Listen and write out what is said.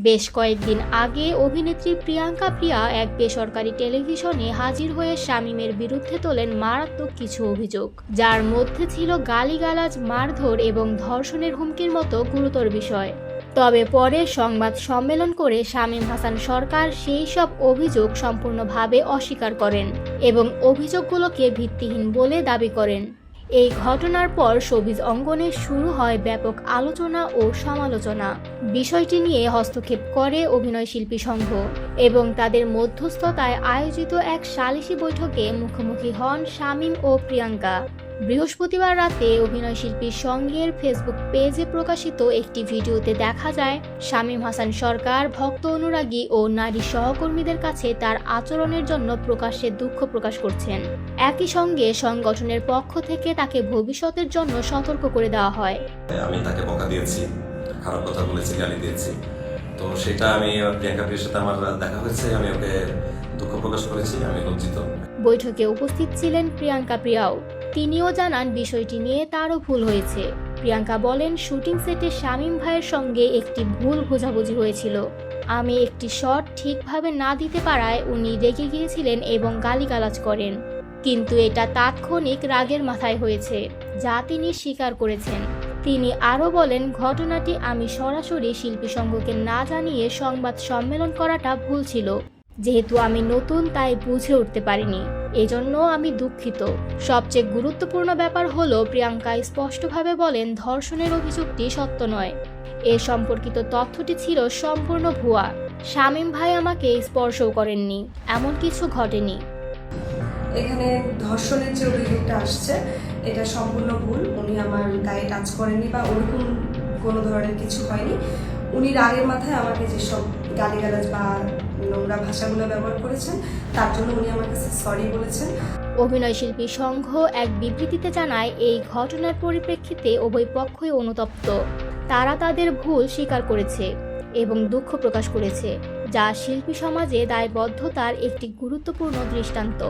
বেশ কয়েকদিন আগে অভিনেত্রী প্রিয়াঙ্কা প্রিয়া এক বেসরকারি টেলিভিশনে হাজির হয়ে শামীমের বিরুদ্ধে তোলেন মারাত্মক কিছু অভিযোগ, যার মধ্যে ছিল গালিগালাজ, মারধর এবং ধর্ষণের হুমকির মতো গুরুতর বিষয়। তবে পরে সংবাদ সম্মেলন করে শামীম হাসান সরকার সেই সব অভিযোগ সম্পূর্ণভাবে অস্বীকার করেন এবং অভিযোগগুলোকে ভিত্তিহীন বলে দাবি করেন। এই ঘটনার পর শোবিজ অঙ্গনে শুরু হয় ব্যাপক আলোচনা ও সমালোচনা। বিষয়টি নিয়ে হস্তক্ষেপ করে অভিনয়শিল্পী সংঘ এবং তাদের মধ্যস্থতায় আয়োজিত এক সালিশি বৈঠকে মুখোমুখি হন শামীম ও প্রিয়াঙ্কা। বৃহস্পতিবার রাতে অভিনয়শিল্পী সংঘের ফেসবুক পেজে প্রকাশিত একটি ভিডিওতে দেখা যায় শামীম হাসান সরকার ভক্ত, অনুরাগী ও নারী সহকর্মীদের কাছে তার আচরণের জন্য প্রকাশ্যে দুঃখ প্রকাশ করছেন। একই সঙ্গে সংগঠনের পক্ষ থেকে তাকে ভবিষ্যতের জন্য সতর্ক করে দেওয়া হয়। আমি তাকে বকা দিয়েছি, খারাপ কথা বলেছি, গালি দিয়েছি। তো সেটা আমি প্রিয়াঙ্কা প্রিয়ার সাথে আমার দেখা হয়েছে, আমি ওকে দুঃখ প্রকাশ করেছি, আমি লজ্জিত। বৈঠকে উপস্থিত ছিলেন প্রিয়াঙ্কা প্রিয়াও। তিনিও জানান বিষয়টি নিয়ে তারও ভুল হয়েছে। প্রিয়াঙ্কা বলেন, শুটিং সেটে শামীম ভাইয়ের সঙ্গে একটি ভুল বোঝাবুঝি হয়েছিল। আমি একটি শট ঠিকভাবে না দিতে পারায় উনি রেগে গিয়েছিলেন এবং গালিগালাজ করেন, কিন্তু এটা তাৎক্ষণিক রাগের মাথায় হয়েছে, যা তিনি স্বীকার করেছেন। তিনি আরও বলেন, ঘটনাটি আমি সরাসরি শিল্পী সংঘকে না জানিয়ে সংবাদ সম্মেলন করাটা ভুল ছিল। যেহেতু আমি নতুন, তাই বুঝে উঠতে পারিনি, এজন্য আমি দুঃখিত। সবচেয়ে গুরুত্বপূর্ণ ব্যাপার হলো, প্রিয়াঙ্কা স্পষ্টভাবে বলেন ধর্ষণের অভিযোগটি সত্য নয়। এ সম্পর্কিত তথ্যটি ছিল সম্পূর্ণ ভুয়া। শামীম ভাই আমাকে স্পর্শও করেননি, এমন কিছু ঘটেনি। এখানে ধর্ষণের যে অভিযোগটা আসছে এটা সম্পূর্ণ ভুল। উনি আমার গায়ে টাচ করেননি বা ওরকম কোনো ধরনের কিছু হয়নি। উনি রাগের মাথায় আমাকে যেসব গালিগালাজ বা নোংরা ভাষাগুলো ব্যবহার করেছেন তার জন্য উনি আমার কাছে সরি বলেছেন। অভিনয়শিল্পী সংঘ এক বিবৃতিতে জানায়, এই ঘটনার পরিপ্রেক্ষিতে উভয় পক্ষই অনুতপ্ত। তারা তাদের ভুল স্বীকার করেছে এবং দুঃখ প্রকাশ করেছে, যা শিল্পী সমাজে দায়বদ্ধতার একটি গুরুত্বপূর্ণ দৃষ্টান্ত।